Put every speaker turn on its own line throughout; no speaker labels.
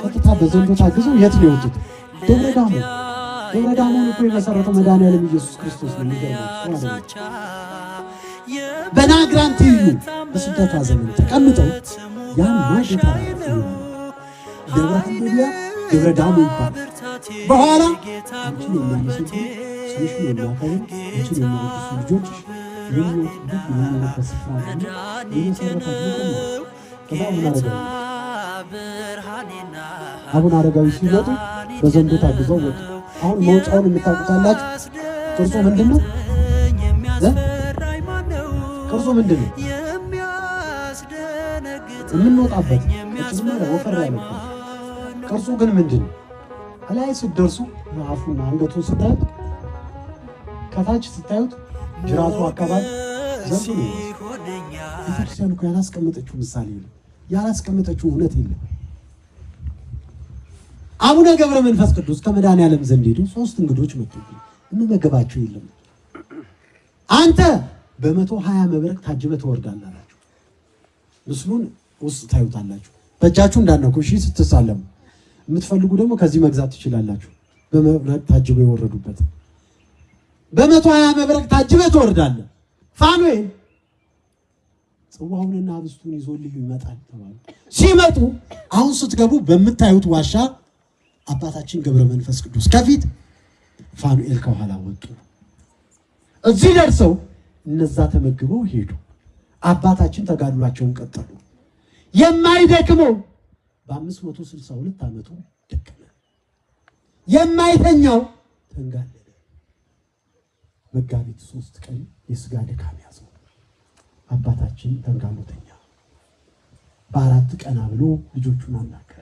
ቀጥታ በዘንዶ ታግዘው የት ነው የወጡት? ደብረ ዳሞ። ደብረ ዳሞን እኮ የመሰረተው መድኃኒዓለም ኢየሱስ ክርስቶስ ነው። የሚገርማችሁ በናግራን ትይዩ በስደቷ ዘመን ተቀምጠው ያን ማጌታ ደብረ ሐሌሉያ ደብረ ዳሞ ይባላል። በኋላ አንቺን የሚያመሰግኑ ስምሽን የሚያከብሩ አንቺን የሚወድሱ ልጆች የሚወዱበት ስፍራ አቡነ አረጋዊ ሲመጡ በዘንዶ ታግዘው ወጡ። አሁን መውጫውን የምታውቁታላችሁ። ቅርጹ ምንድን ነው? ቅርጹ ምንድን ነው? የምንወጣበት ወፈር ያለ ቅርጹ ግን ምንድን ነው? ከላይ ስትደርሱ አፉና አንገቱን ስታዩት፣ ከታች ስታዩት ጅራቱ አካባቢ ዘንዶ ነው። ቤተክርስቲያን እኮ ያላስቀመጠችው ምሳሌ የለም፣ ያላስቀመጠችው እውነት የለም። አቡነ ገብረ መንፈስ ቅዱስ ከመድኃኒዓለም ዘንድ ሄዱ። 3 እንግዶች መጡብኝ፣ እንመገባቸው የለም። አንተ በ120 መብረቅ ታጅበህ ትወርዳለህ አላቸው። ምስሉን ውስጥ ታዩታላችሁ። በእጃችሁ እንዳነኩ እሺ። ስትሳለሙ የምትፈልጉ ደግሞ ከዚህ መግዛት ትችላላችሁ። በመብረቅ ታጅበው የወረዱበት በ120 መብረቅ ታጅበህ ትወርዳለህ። ፋኑኤል ጽዋውንና ህብስቱን ይዞልኝ ይመጣል ተባሉ። ሲመጡ አሁን ስትገቡ በምታዩት ዋሻ አባታችን ገብረ መንፈስ ቅዱስ ከፊት፣ ፋኑኤል ከኋላ ወጡ። እዚህ ደርሰው እነዛ ተመግበው ሄዱ። አባታችን ተጋድሏቸውን ቀጠሉ። የማይደክመው በ562 ዓመቱ ደከመ። የማይተኛው ተንጋለለ። መጋቢት 3 ቀን የስጋ ድካም ያዘው። አባታችን ተንጋሎተኛ። በ4 ቀን ብሎ ልጆቹን አናገረ።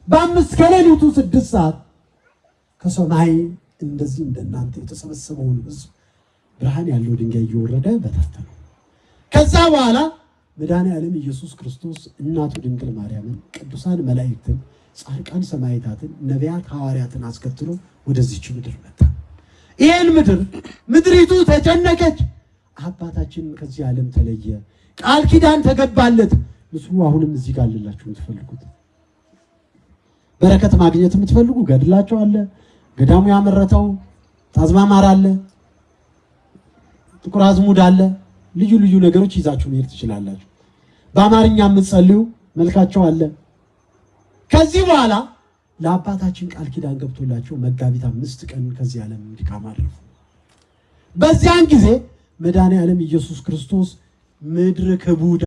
በ5 ከሌሊቱ 6 ሰዓት ከሰማይ እንደዚህ እንደናንተ የተሰበሰበውን ህዝብ ብርሃን ያለው ድንጋይ እየወረደ በታተነው። ከዛ በኋላ መድኃኒዓለም ኢየሱስ ክርስቶስ እናቱ ድንግል ማርያምን፣ ቅዱሳን መላእክትን፣ ጻድቃን ሰማዕታትን፣ ነቢያት ሐዋርያትን አስከትሎ ወደዚች ምድር መጣ። ይሄን ምድሪቱ ተጨነቀች። አባታችን ከዚህ ዓለም ተለየ። ቃል ኪዳን ተገባለት። ምስሉ አሁንም እዚህ ጋር አለላችሁ። የምትፈልጉት በረከት ማግኘት የምትፈልጉ ገድላቸው አለ። ገዳሙ ያመረተው ጣዝማ ማር አለ፣ ጥቁር አዝሙድ አለ። ልዩ ልዩ ነገሮች ይዛችሁ መሄድ ትችላላችሁ። በአማርኛ የምትጸልዩ መልካቸው አለ። ከዚህ በኋላ ለአባታችን ቃል ኪዳን ገብቶላቸው መጋቢት 5 ቀን ከዚህ ዓለም ድካም አረፉ። በዚያን ጊዜ መድኃኒዓለም ኢየሱስ ክርስቶስ ምድር ክቡድ